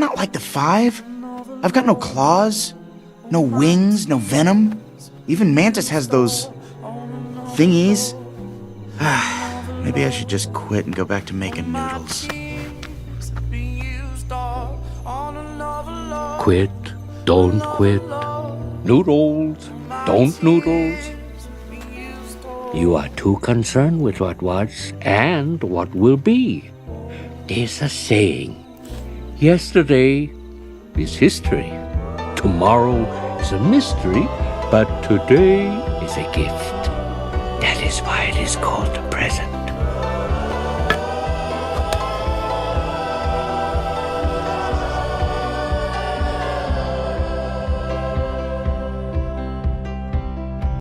not like the five. I've got no claws, no wings, no venom. Even Mantis has those thingies. Maybe I should just quit and go back to making noodles. Quit, don't quit. Noodles, don't noodles. You are too concerned with what was and what will be. There's a saying, yesterday is history, tomorrow is a mystery, but today is a gift. That is why it is called the present.